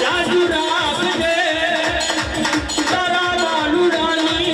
રાજુ રાખજે તારા બાલુડાની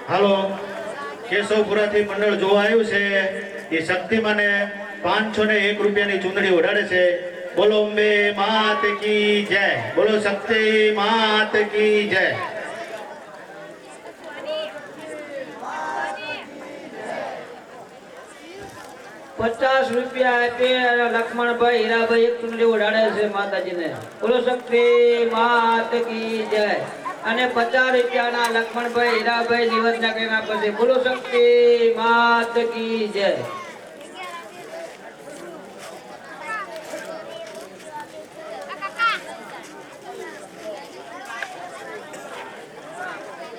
હાલો કેશવપુરાથી મંડળ જોવા આવ્યું છે એ શક્તિમાને 501 રૂપિયાની ચૂંદડી ઓઢાડે છે બોલો અંબે માત કી જય બોલો શક્તિ માત કી જય 50 રૂપિયા આપે લક્ષ્મણભાઈ હીરાભાઈ એક ચૂંદડી ઓઢાડે છે માતાજીને બોલો શક્તિ માત કી જય અને 50 રૂપિયાના લક્ષ્મણભાઈ હીરાભાઈ નિવેદન કરીને આપે છે બોલો શક્તિ માત કી જય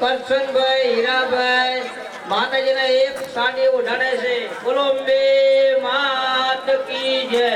કરશનભાઈ હીરાભાઈ માતાજીને એક સાડી ઓઢાડે છે બોલો અંબે માત કી જય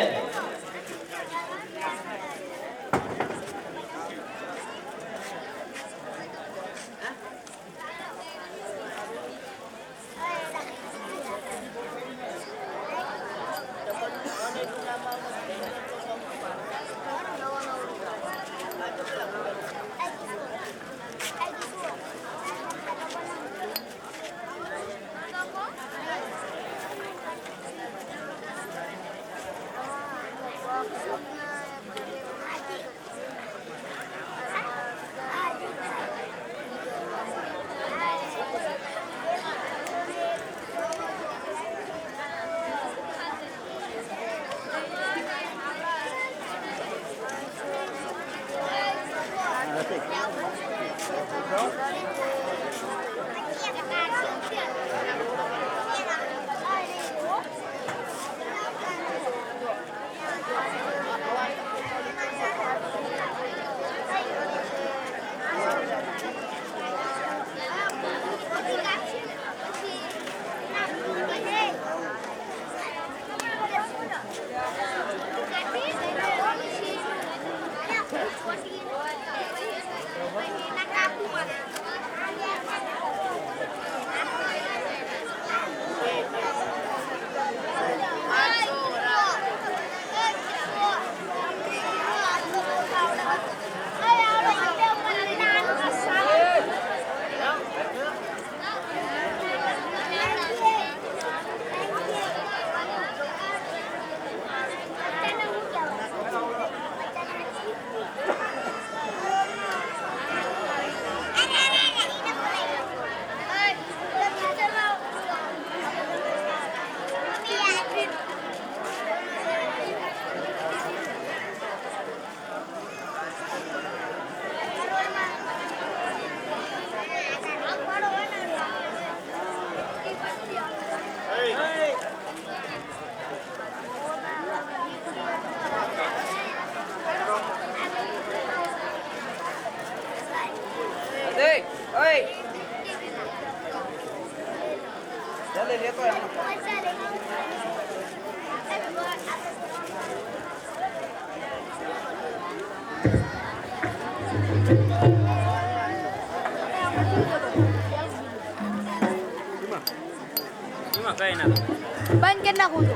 બંધ કરી નાખું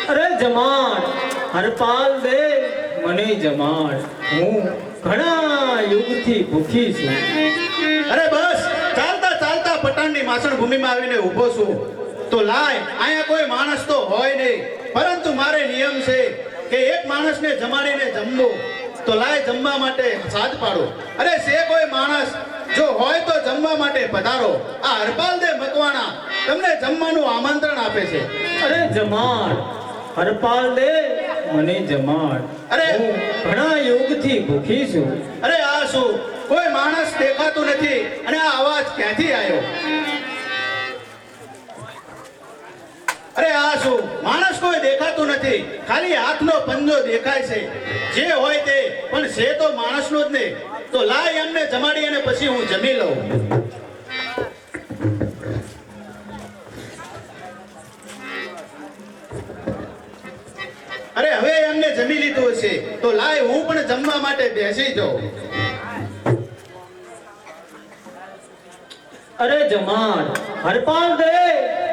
અરે જમાડ હરપાલ દે મને જમાડ હું ઘણા યુગથી ભૂખી છું અરે બસ ચાલતા ચાલતા પટાણની માસણ ભૂમિમાં આવીને ઊભો છું તો લાય અહીંયા કોઈ માણસ તો હોય નહીં પરંતુ મારે નિયમ છે કે એક માણસને જમાડીને જમવું તો લાય જમવા માટે સાથ પાડો અરે છે કોઈ માણસ જો હોય તો જમવા માટે પધારો આ હરપાલ દે મકવાણા તમને જમવાનું આમંત્રણ આપે છે અરે જમાડ હરપાલ દે મને જમાડ અરે હું ઘણા યુગથી ભૂખી છું અરે આ શું કોઈ માણસ દેખાતું નથી અને આ અવાજ ક્યાંથી આવ્યો અરે આ શું માણસ કોઈ દેખાતું નથી ખાલી હાથનો પંજો દેખાય છે જે હોય તે પણ છે તો માણસનો જ નહીં તો લાય એમને જમાડી અને પછી હું જમી લઉં અરે હવે એમને જમી લીધું હશે તો લાય હું પણ જમવા માટે બેસી જાઉં અરે જમાડ, હરપાલ દે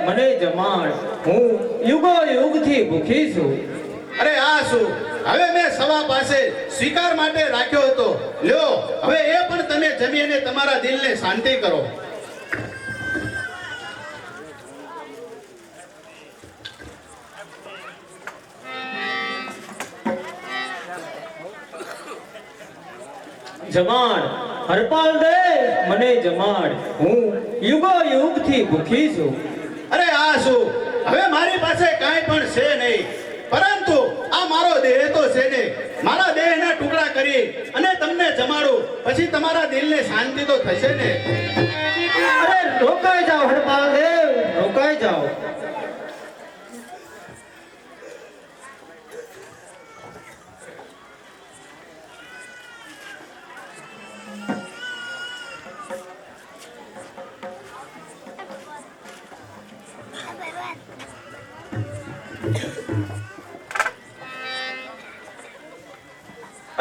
મને જમાડ. હું યુગો યુગથી ભૂખી છું. અરે આ શું, હવે મેં સવા પાસે સ્વીકાર માટે રાખ્યો હતો. લ્યો હવે એ પણ તમે જમી અને તમારા દિલને શાંતિ કરો. જમાડ, હરપાલ દે મને જમાડ. હું યુગો યુગથી ભૂખી છું. અરે આ શું, હવે મારી પાસે કાંઈ પણ છે નહીં, પરંતુ આ મારો દેહ તો છે ને. મારા દેહના ટુકડા કરી અને તમને જમાડું, પછી તમારા દિલને શાંતિ તો થશે ને. અરે રોકાઈ જાઓ હરપાલ દેવ, રોકાઈ જાઓ.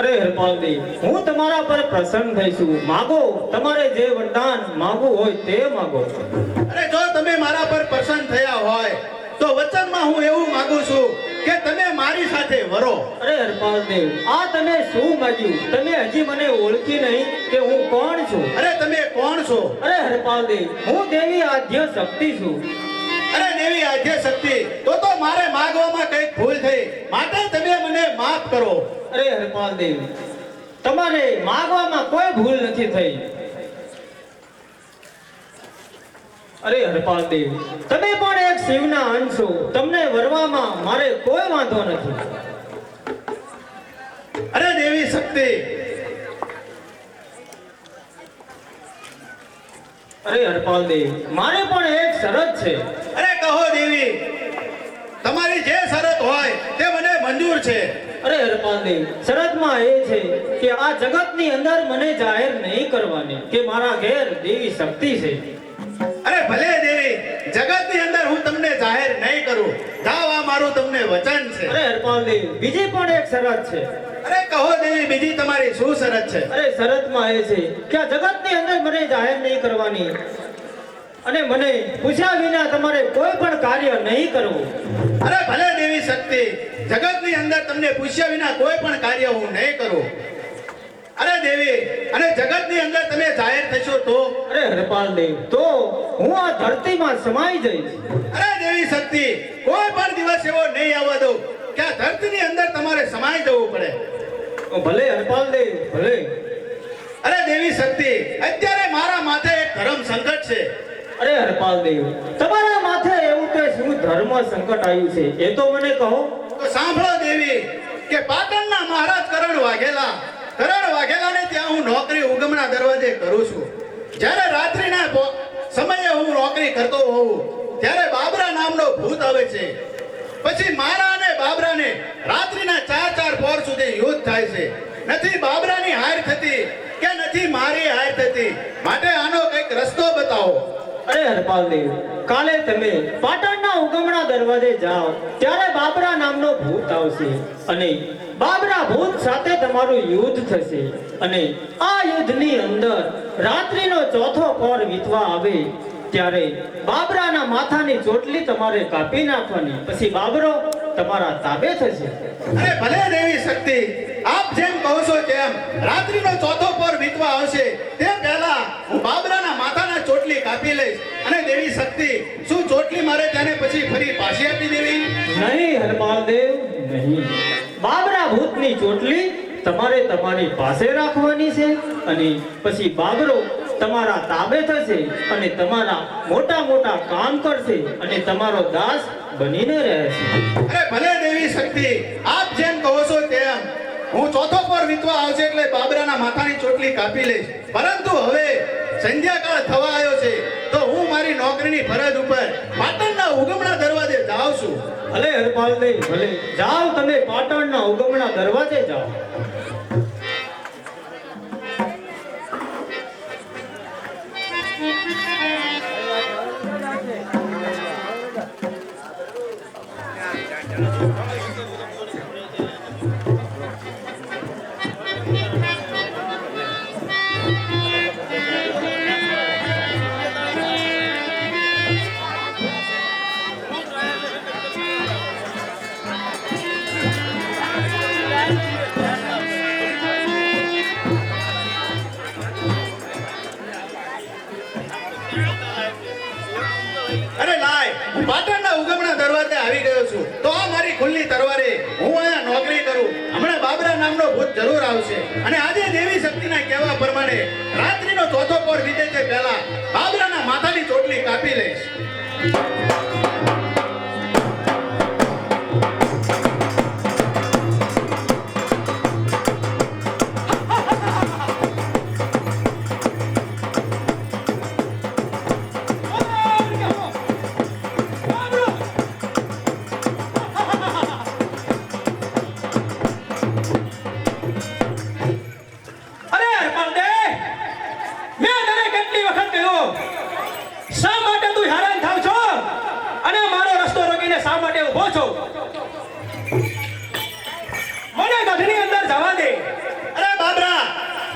અરે હરપાલજી, હું તમારા પર પ્રસન્ન થઈશું. માગો, તમારે જે વરદાન માગવું હોય તે માગો. અરે જો તમે મારા પર પ્રસન્ન થયા હોય તો વચનમાં હું એવું માંગુ છું કે તમે મારી સાથે વરો. અરે હરપાલદેવ, આ તમે શું માગ્યું? તમે હજી મને ઓળખી નહીં કે હું કોણ છું? અરે તમે કોણ છો? અરે હરપાલદેવ, હું દેવી આદ્ય શક્તિ છું. અરે દેવી આદ્ય શક્તિ, તો મારે માગવામાં કંઈક ભૂલ થઈ, માટે તમે મને માફ કરો. અરે હરપાલદેવ, તમારે માગવામાં કોઈ ભૂલ નથી થઈ. અરે હરપાલદેવ, તમે પણ એક શિવના અંશ છો. તમને વરવામાં મારે કોઈ વાંધો નથી. અરે દેવી શક્તિ, અરે હરપાલદેવ, મારે પણ એક શરત છે. અરે કહો દેવી, તમારી જે શરત હોય તે મને મંજૂર છે. અરે હરપાલદેવ, શરતમાં એ છે કે આ જગતની અંદર મને જાહેર નહીં કરવાની કે મારા ઘેર દેવી શક્તિ છે. અરે ભલે દેવી, જગતની અંદર હું તમને જાહેર નહીં કરું. જાઓ, આ મારું તમને વચન છે. અરે હરપાલદેવ, બીજી પણ એક શરત છે. અરે કહો દેવી, બીજી તમારી શું શરત છે? અરે શરતમાં એ છે કે આ જગતની અંદર મને જાહેર નહીં કરવાની અને મને પૂછ્યા વિના તમારે કોઈ પણ કાર્ય નહીં કરવું. અરે ભલે દેવી શક્તિ, જગતની અંદર તમને પૂછ્યા વિના કોઈ પણ કાર્ય હું નહીં કરું. અરે દેવી, અને જગતની અંદર તમે જાહેર થશો તો? અરે હરપાલદેવ, તો હું આ ધરતીમાં સમાઈ જઈશ. અરે દેવી શક્તિ, કોઈ પણ દિવસ એવો નહીં આવવા દઉં કે આ ધરતીની અંદર તમારે સમાઈ જવું પડે. ભલે હરપાલદેવ, ભલે. અરે દેવી શક્તિ, અત્યારે મારા માથે એક ધર્મ સંકટ છે. અરે હરપાલદેવ, તમારા માથે એવું કે શું ધર્મ સંકટ આવ્યું છે એ તો મને કહો. તો સાંભળો દેવી, કે પાટણના મહારાજ કરણ વાઘેલાને ત્યાં હું નોકરી ઉગમણા દરવાજે કરું છું. જ્યારે રાત્રિના સમયે હું નોકરી કરતો હોઉં ત્યારે બાબરા નામનો ભૂત આવે છે. પછી મારા અને બાબરાને રાત્રિના 4 પહોર સુધી યુદ્ધ થાય છે. નથી બાબરાની હાર થતી કે નથી મારી હાર થતી, માટે આનો કંઈક રસ્તો બતાવો. અરે હરપાલદેવ, કાલે તમે પાટણના ઉગમણા દરવાજે જાઓ ત્યારે બાબરા નામનો ભૂત આવશે અને બાબરા ભૂત સાથે તમારું યુદ્ધ થશે. અને આ યુદ્ધની અંદર રાત્રિનો 4થો પહોર વીતવા આવે ત્યારે બાબરાના માથાની ચોટલી તમારે કાપી નાખવાની. પછી બાબરો તમારા તાબે થશે. અરે ભલે દેવી શક્તિ, આપ જેમ કહો છો તેમ રાત્રિનો 4થો પહોર વીતવા આવશે તે પહેલા હું બાબરાના માથાના ચોટલી કાપી લઈશ. અને દેવી શક્તિ, શું ચોટલી મારે તેને પછી ફરી પાછી આપી દેવી? નહીં હરપાલદેવ, નહીં. બાબરા ભૂતની ચોટલી તમારે તમારી પાસે રાખવાની છે અને પછી બાબરો તમારા તાબે થશે અને તમારા મોટા મોટા કામ કરશે અને તમારો દાસ બનીને રહેશે. અરે ભલે દેવી શક્તિ, આપ જેમ કહો છો તેમ હું 4થો પહોર વીતવા આવશે એટલે બાબરાના માથાની ચોટલી કાપી લઈશ. પરંતુ હવે સંધ્યાકાળ થવા આવ્યો છે તો હું મારી નોકરીની ફરજ ઉપર પાટણના ઉગમણા દરવાજે જાઉં છું. ભલે હરપાલદેવ, ભલે જાઓ, તમે પાટણના ઉગમણા દરવાજે જાઓ. નામનો ભૂત જરૂર આવશે અને આજે દેવી શક્તિના કહેવા પ્રમાણે રાત્રિનો ચોથો પોર વીતે તે પહેલા બાબરાના માથાની ચોટલી કાપી લઈશ. અરે હરપાલદે, મેં તને કેટલી વખત કહ્યું, શા માટે તું હેરાન થાવ છો અને મારો રસ્તો રોકીને શા માટે ઊભો છો? મને ગઢની અંદર જવા દે. અરે બાબરા,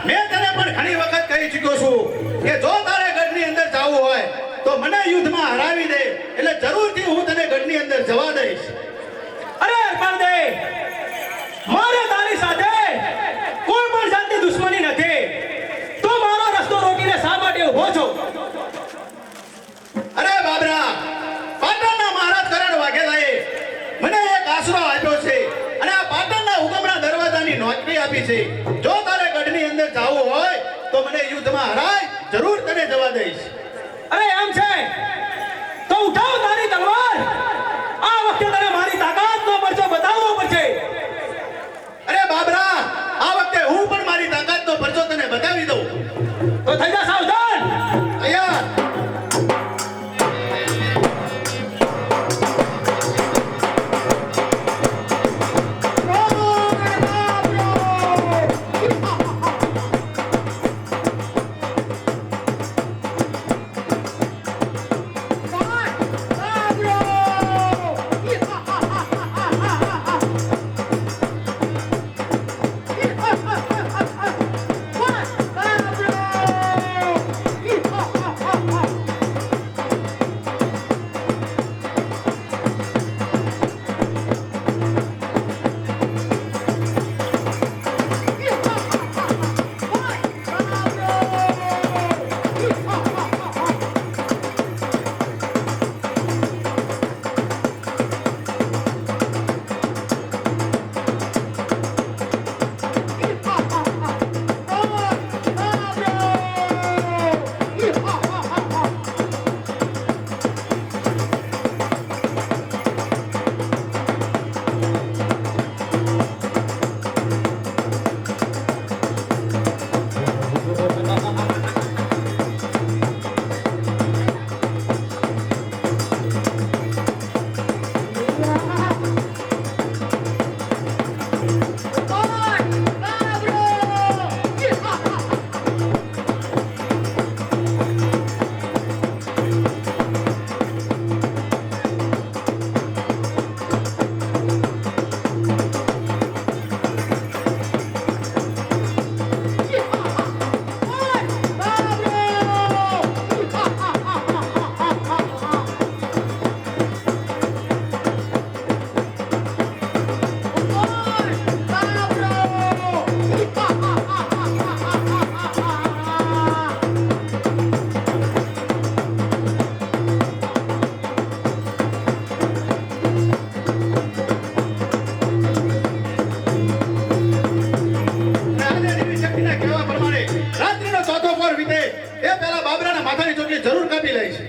મેં તને પણ ઘણી વખત કહી ચૂક્યો છું કે જો તારે ગઢની અંદર જવું હોય તો મને યુદ્ધમાં હરાવી દે, એટલે જરૂરથી હું તને ગઢની અંદર જવા દઈશ. અરે હરપાલદે, મારે તારી સાથે કોઈ પણ જાતની દુશ્મની નથી. તું મારો રસ્તો રોકીને શા માટે ઊભો છો? અરે બાબરા, પાટણના મહારાજ કરણ વાઘેલાએ મને એક આશરો આપ્યો છે અને આ પાટણના ઉગમણા દરવાજાની નોકરી આપી છે. જો તારે ગઢની અંદર જવું હોય તો મને યુદ્ધમાં હરાય, જરૂર તને જવા દઈશ. અરે એમ છે તો ઉઠાવ તારી તલવાર. આ વખતે તને મારી તાકાતનો પરચો બતાવવો પડશે. અરે બાબરા, આ વખતે હું પણ મારી તાકાતનો પરચો તને બતાવી દઉં. તો થઈ જા સાવધાન. તૈયાર. માથાની ચોટલી જરૂર કાપી લઈશ.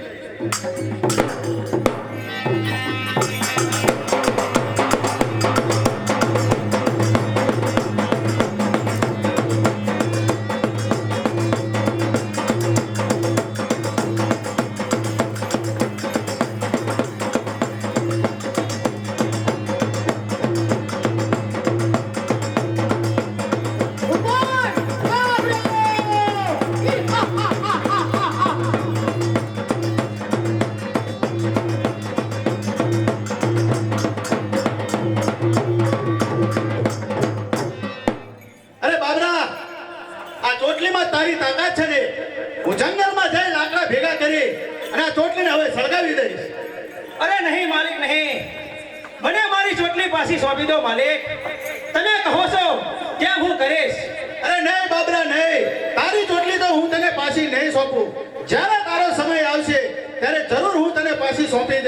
તારી તાકાત છે ને, હું જંગલમાં જઈ લાકડા ભેગા કરી અને આ ચોટલીને હવે સળગાવી દઈશ. અરે નહીં માલિક નહીં, મને મારી ચોટલી પાછી સોંપી દો માલિક. તમે કહો છો તેમ હું કરીશ. અરે નહીં બાબરા નહીં, તારી ચોટલી તો હું તને પાછી નહીં સોંપું. જ્યારે તારો સમય આવશે ત્યારે જરૂર હું તને પાછી સોંપી